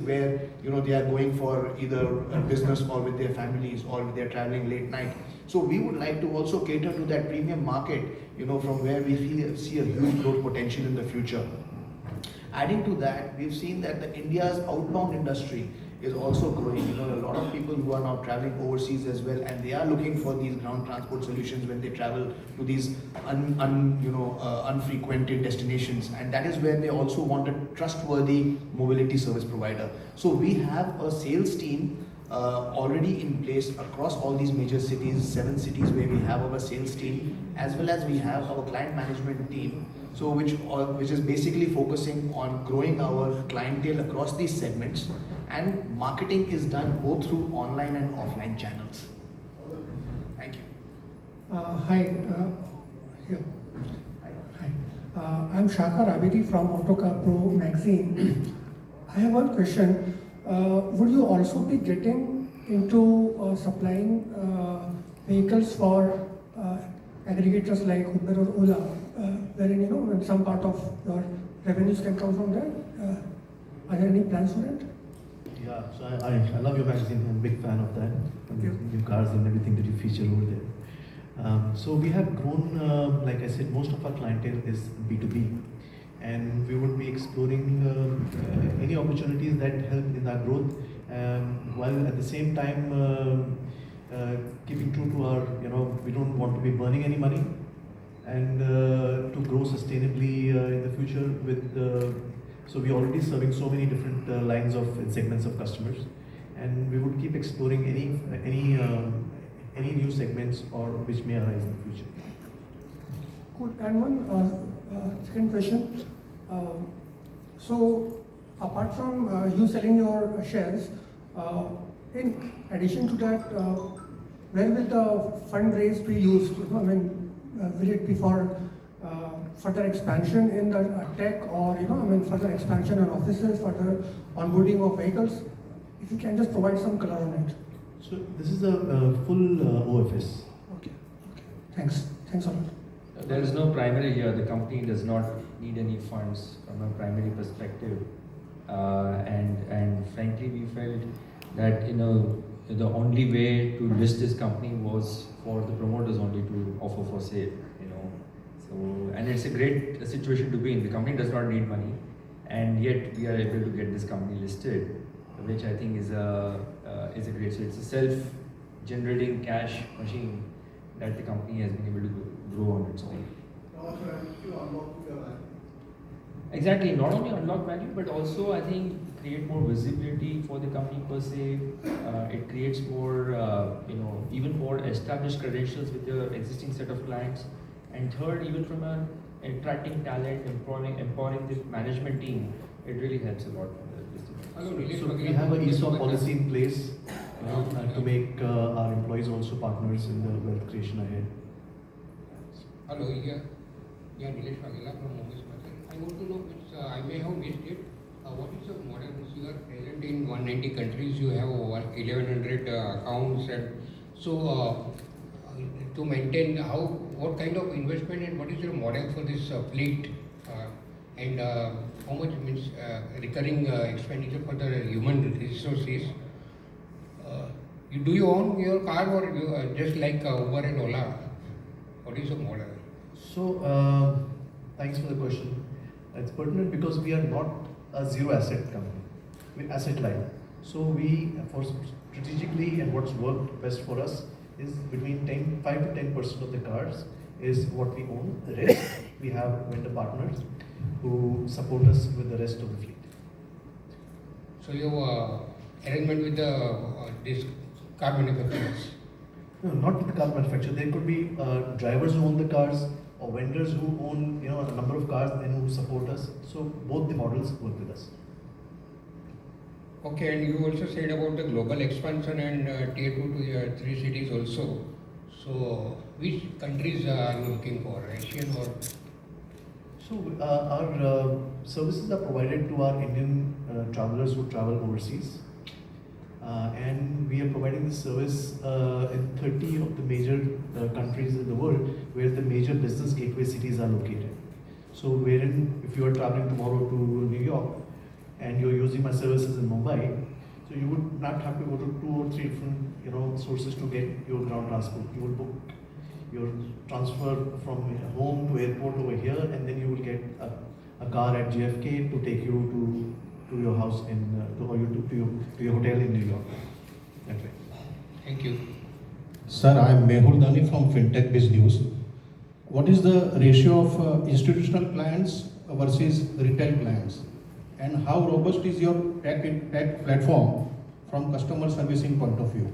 where they are going for either a business or with their families or they're traveling late night. So we would like to also cater to that premium market, from where we see a huge growth potential in the future. Adding to that, we've seen that the India's outbound industry is also growing. A lot of people who are now traveling overseas as well, and they are looking for these ground transport solutions when they travel to these unfrequented destinations, and that is where they also want a trustworthy mobility service provider. So we have a sales team already in place across all these major cities, 7 cities where we have our sales team, as well as we have our client management team. So which is basically focusing on growing our clientele across these segments, and marketing is done both through online and offline channels. Thank you. Hi. Here. Hi. I'm Shakar Abedi from Autocar Pro magazine. I have one question. Would you also be getting into supplying vehicles for aggregators like Uber or Ola, wherein when some part of your revenues can come from there? Are there any plans for it? Yeah, so I love your magazine. I'm a big fan of that. New cars and everything that you feature over there. So we have grown, like I said, most of our clientele is B2B. And we would be exploring any opportunities that help in our growth, while at the same time keeping true to our, we don't want to be burning any money, and to grow sustainably in the future with, so we're already serving so many different lines of segments of customers, and we would keep exploring any new segments or which may arise in the future. Cool. And one second question. So apart from you selling your shares, in addition to that, where will the fundraise be used? Will it be for further expansion in the tech, or further expansion in offices, further onboarding of vehicles? If you can just provide some color on it. So this is a full OFS. Okay. Thanks a lot. There is no primary here. The company does not need any funds from a primary perspective, and frankly, we felt that the only way to list this company was for the promoters only to offer for sale. So, and it's a great situation to be in. The company does not need money, and yet we are able to get this company listed, which I think is a great. So it's a self-generating cash machine that the company has been able to grow on its own. Exactly, not only unlock value, but also I think create more visibility for the company per se. It creates more, even more established credentials with your existing set of clients. And third, even from attracting talent, empowering the management team, it really helps a lot. So we have an ESOP policy in place to make our employees also partners in the wealth creation ahead. Hello, yeah, Nilesh Wagela from Mumbai. I want to know, which I may have missed it. What is the model? You are present in 190 countries. You have over 1,100 accounts, and so to maintain what kind of investment and what is your model for this fleet, and how much means recurring expenditure for the human resources? Do you own your car, or you just like Uber and Ola? What is your model? So thanks for the question. It's pertinent because we are not a zero asset company. We're asset light. So we, for strategically, and what's worked best for us is between 5 to 10% of the cars is what we own. The rest we have vendor partners who support us with the rest of the fleet. So you have arrangement with this car manufacturers? No, not with the car manufacturer. There could be drivers who own the cars, or vendors who own a number of cars and who support us. So both the models work with us. Okay, and you also said about the global expansion and tier 2 to tier 3 cities also. So which countries are you looking for, Asian or? So our services are provided to our Indian travelers who travel overseas. And we are providing this service in 30 of the major countries in the world where the major business gateway cities are located. So wherein if you are traveling tomorrow to New York and you're using my services in Mumbai, so you would not have to go to 2 or 3 different sources to get your ground transport. You will book your transfer from home to airport over here, and then you will get a car at JFK to take you to your house to your hotel in New York. That way. Thank you. Sir, I am Mehul Dani from FinTech Biz News. What is the ratio of institutional clients versus retail clients? And how robust is your tech platform from customer servicing point of view?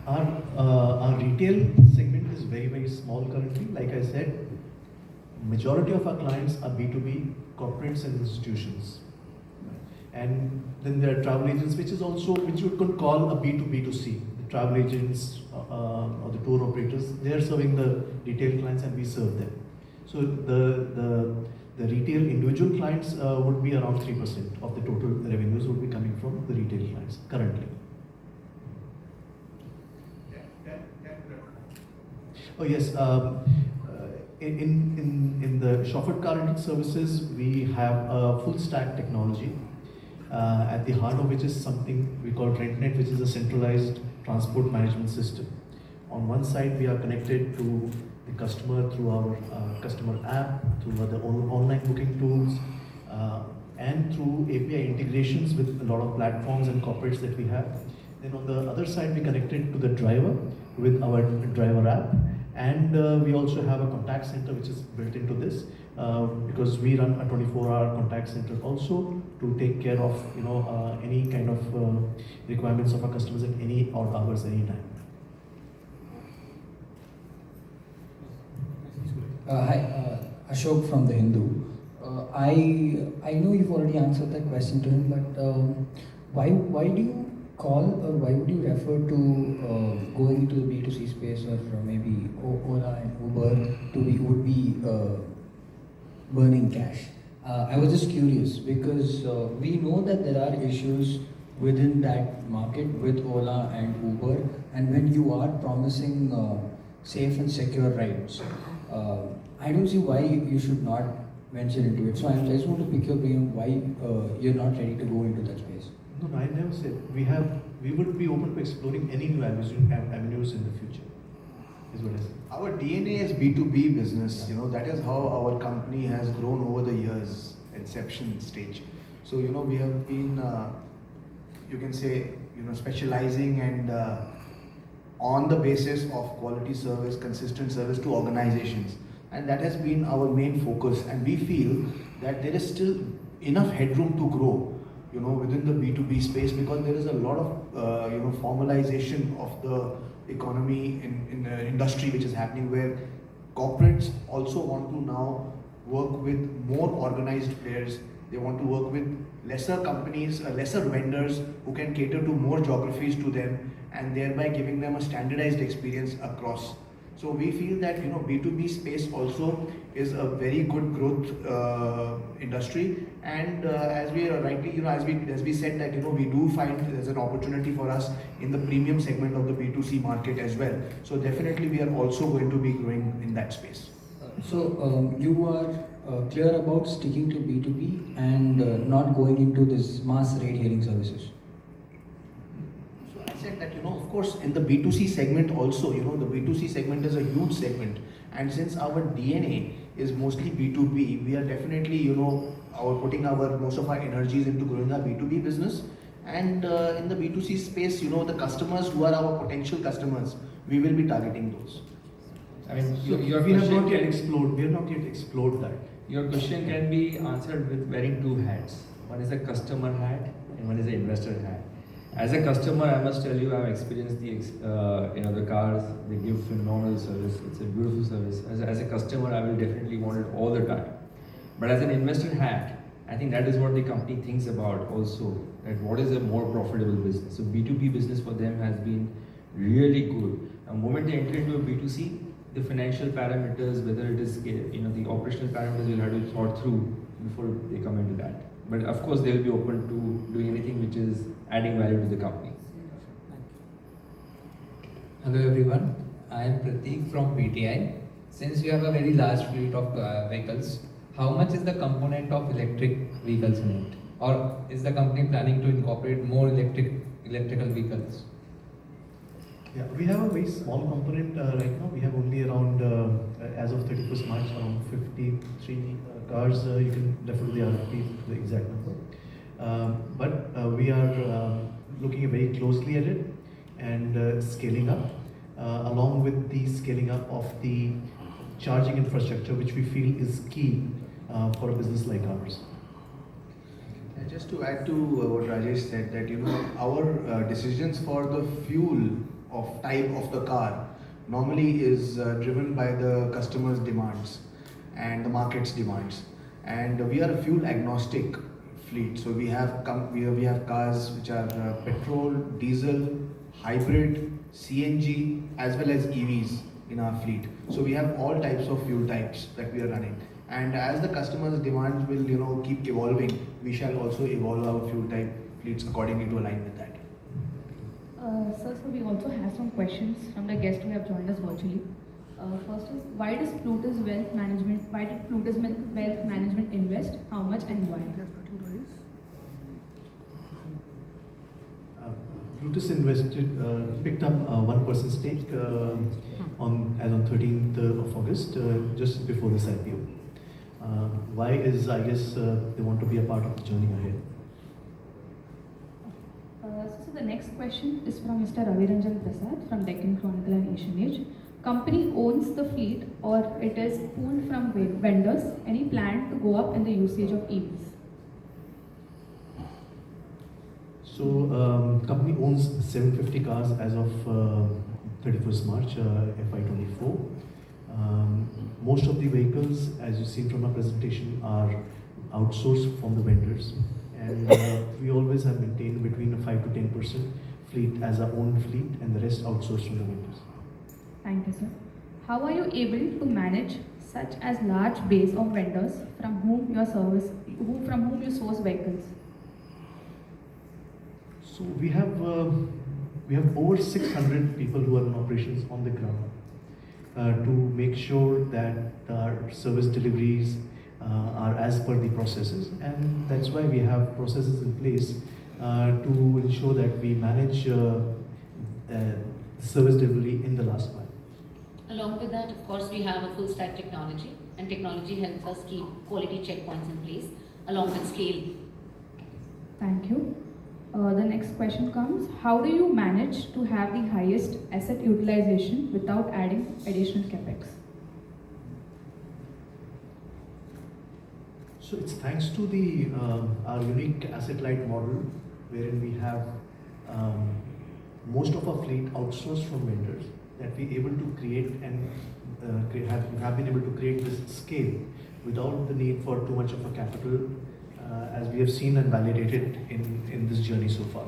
Our retail segment is very, very small currently. Like I said, majority of our clients are B2B, corporates and institutions. And then there are travel agents, which you could call a B2B2C. The travel agents or the tour operators, they are serving the retail clients and we serve them. So the retail individual clients would be around 3% of the total revenues would be coming from the retail clients currently. Oh yes, in the chauffeured car rental services, we have a full stack technology at the heart of which is something we call RentNet, which is a centralized transport management system. On one side, we are connected to the customer through our customer app, through the online booking tools, and through API integrations with a lot of platforms and corporates that we have. Then on the other side, we connected to the driver with our driver app. And we also have a contact center which is built into this because we run a 24-hour contact center also to take care of any kind of requirements of our customers at any odd hours, any time. Hi, Ashok from The Hindu. I know you've already answered that question to him, but why do you call or why would you refer to going into the B2C space or maybe Ola and Uber would be burning cash? I was just curious because we know that there are issues within that market with Ola and Uber, and when you are promising safe and secure rides, I don't see why you should not venture into it. So I just want to pick your brain on why you're not ready to go into that space. No, I never said. We would be open to exploring any new avenues in the future, is what I said. Our DNA is B2B business. That is how our company has grown over the years, inception stage. So we have been, you can say, specializing and on the basis of quality service, consistent service to organizations, and that has been our main focus. And we feel that there is still enough headroom to grow, within the B2B space, because there is a lot of formalization of the economy in the industry which is happening, where corporates also want to now work with more organized players. They want to work with lesser companies, lesser vendors who can cater to more geographies to them, and thereby giving them a standardized experience across. So we feel that B2B space also is a very good growth industry, and as we rightly as we said that we do find there's an opportunity for us in the premium segment of the B2C market as well. So definitely we are also going to be growing in that space. So you are clear about sticking to B2B and not going into this mass ride hailing services? So I said that of course in the B2C segment also, the B2C segment is a huge segment, and since our DNA is mostly B2B, we are definitely putting most of our energies into growing our B2B business. And in the B2C space, the customers who are our potential customers, we will be targeting those. I mean, So we have not yet explored that. Your question can be answered with wearing two hats. One is a customer hat and one is an investor hat. As a customer, I must tell you, I've experienced the cars. They give phenomenal service. It's a beautiful service. As a customer, I will definitely want it all the time. But as an investor hat, I think that is what the company thinks about also. That what is a more profitable business. So B2B business for them has been really good. The moment they enter into a B2C, the financial parameters, whether it is the operational parameters, will have to be thought through before they come into that. But of course, they will be open to doing anything which is adding value to the company. Hello everyone, I am Prateek from PTI. Since you have a very large fleet of vehicles, how much is the component of electric vehicles in it? Or is the company planning to incorporate more electrical vehicles? Yeah, we have a very small component right now. We have only around, as of 31st March, around 53 cars. You can refer to the RFP, the exact number. But we are looking very closely at it and scaling up, along with the scaling up of the charging infrastructure, which we feel is key for a business like ours. And just to add to what Rajesh said, that our decisions for the fuel of type of the car normally is driven by the customer's demands and the market's demands. And we are a fuel agnostic fleet, so we have cars which are petrol, diesel, hybrid, CNG, as well as EVs in our fleet. So we have all types of fuel types that we are running. And as the customer's demands will keep evolving, we shall also evolve our fuel type fleets accordingly to align with that. Sir, so we also have some questions from the guests who have joined us virtually. First is, why did Plutus Wealth Management invest? How much and why? Plutus invested, picked up 1% stake on 13th of August, just before this IPO. Why is, I guess, they want to be a part of the journey ahead. So the next question is from Mr. Raviranjan Prasad from Deccan Chronicle and Asian Age. Company owns the fleet or it is pooled from vendors. Any plan to go up in the usage of EVs? So, company owns 750 cars as of 31st March FY24. Most of the vehicles, as you've seen from our presentation, are outsourced from the vendors. And we always have maintained between a 5 to 10% fleet as our own fleet and the rest outsourced from the vendors. Thank you, sir. How are you able to manage such as large base of vendors from whom you source vehicles? So we have over 600 people who are in operations on the ground to make sure that our service deliveries are as per the processes, and that's why we have processes in place to ensure that we manage service delivery in the last mile. Along with that, of course, we have a full stack technology, and technology helps us keep quality checkpoints in place along with scale. Thank you. The next question comes, how do you manage to have the highest asset utilization without adding additional capex? So it's thanks to the our unique asset-light model, wherein we have most of our fleet outsourced from vendors, that we're able to create and have been able to create this scale without the need for too much of a capital, as we have seen and validated in this journey so far.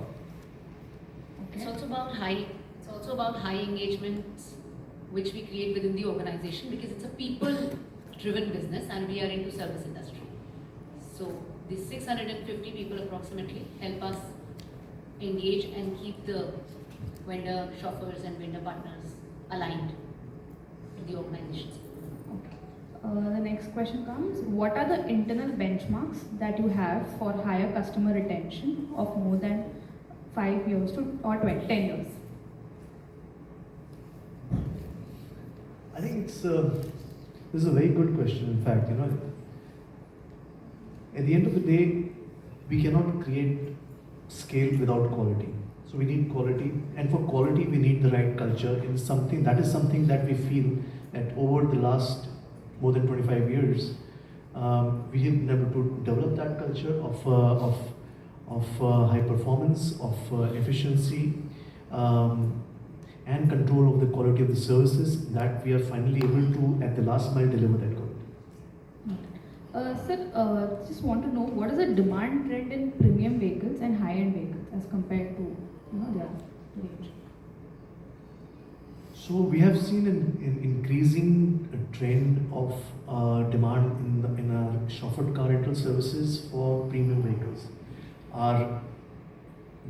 Okay. It's also about high engagements which we create within the organization, because it's a people-driven business and we are into service industry. So these 650 people approximately help us engage and keep the vendor chauffeurs and vendor partners aligned with the organizations. Okay. The next question comes, what are the internal benchmarks that you have for higher customer retention of more than 5 years or 10 years? I think this is a very good question. In fact, at the end of the day, we cannot create scale without quality. So we need quality, and for quality we need the right culture. That is something that we feel that over the last more than 25 years, we have been able to develop that culture of high performance, of efficiency, and control of the quality of the services, that we are finally able to, at the last mile, deliver that quality. Sir, just want to know, what is the demand trend in premium vehicles and high-end vehicles as compared to their range? So we have seen an increasing trend of demand in our chauffeured car rental services for premium vehicles. Our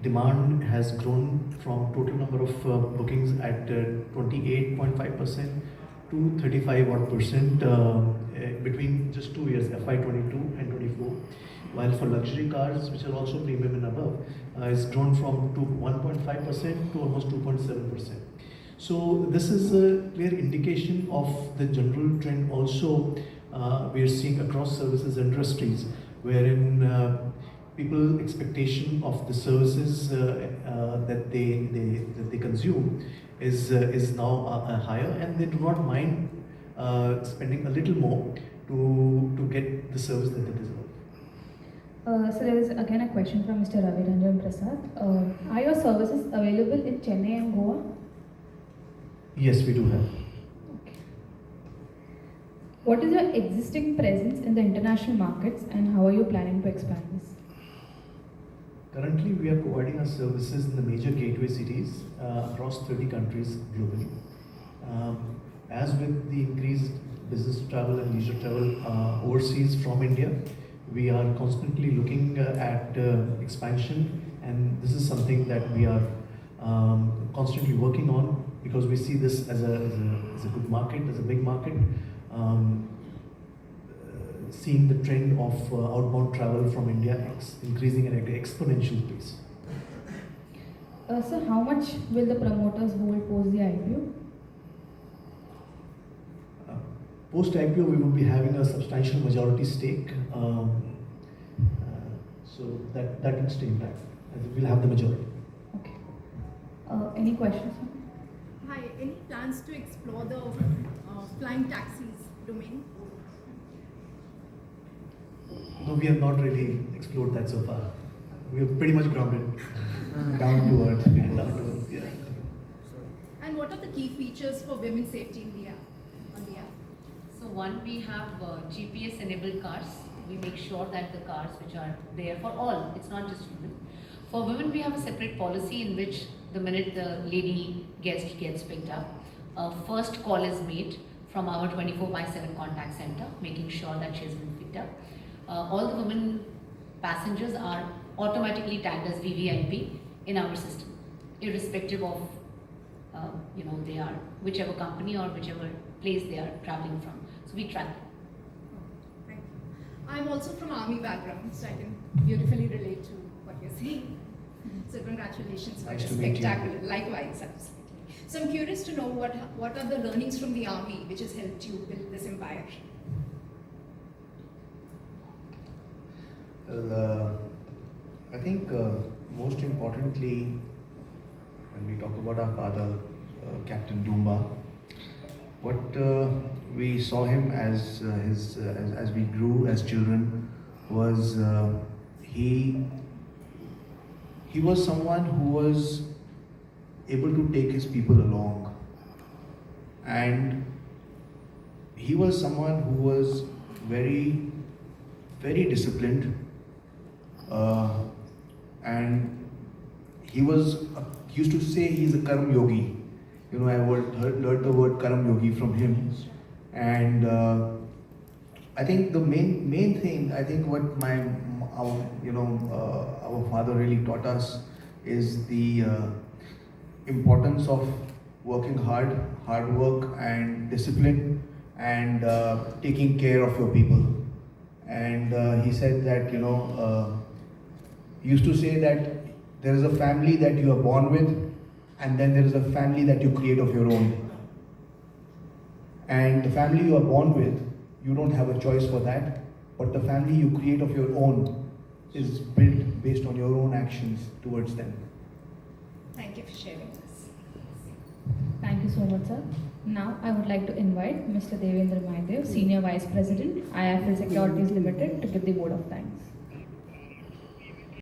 demand has grown from total number of bookings at 28.5% to 35% between just 2 years, FY22 and 24. While for luxury cars, which are also premium and above, it's grown from 1.5% to almost 2.7%. So this is a clear indication of the general trend also we are seeing across services industries, wherein people expectation of the services that they consume is now higher, and they do not mind spending a little more to get the service that they deserve. So there is again a question from Mr. Ravi Ranjan Prasad. Are your services available in Chennai and Goa? Yes, we do have. Okay. What is your existing presence in the international markets and how are you planning to expand this? Currently, we are providing our services in the major gateway cities across 30 countries globally. As with the increased business travel and leisure travel overseas from India, we are constantly looking at expansion, and this is something that we are constantly working on, because we see this as a good market, as a big market. Seeing the trend of outbound travel from India increasing at an exponential pace. So how much will the promoters hold post the IPO? Post IPO, we will be having a substantial majority stake, so that will stay intact. We'll have the majority. Okay. Any questions? Hi, any plans to explore the flying taxis domain? No, we have not really explored that so far. We are pretty much grounded down to earth. Yeah. And what are the key features for women's safety in the app? On the app? So one, we have GPS enabled cars. We make sure that the cars which are there for all, it's not just women. For women, we have a separate policy in which the minute the lady guest gets picked up, first call is made from our 24/7 contact center, making sure that she has been picked up. All the women passengers are automatically tagged as VVIP in our system, irrespective of they are whichever company or whichever place they are traveling from. So we track them. Thank you. I'm also from army background, so I can beautifully relate to what you're saying. So congratulations for Nice the to meet you. spectacular. Likewise, absolutely. So I'm curious to know what are the learnings from the army which has helped you build this empire? Well, I think most importantly, when we talk about our father, Captain Dumba, what we saw him as as we grew as children was he was someone who was able to take his people along, and he was someone who was very disciplined. And he used to say he's a Karam Yogi. I learned the word Karam Yogi from him, and I think the main thing, I think what our father really taught us is the importance of working hard work and discipline, and taking care of your people. And he said that he used to say that there is a family that you are born with, and then there is a family that you create of your own. And the family you are born with, you don't have a choice for that, but the family you create of your own is built based on your own actions towards them. Thank you for sharing this. Thank you so much, sir. Now I would like to invite Mr. Devendra Mahdev, Senior Vice President, IIFL Securities Limited, to give the vote of thanks.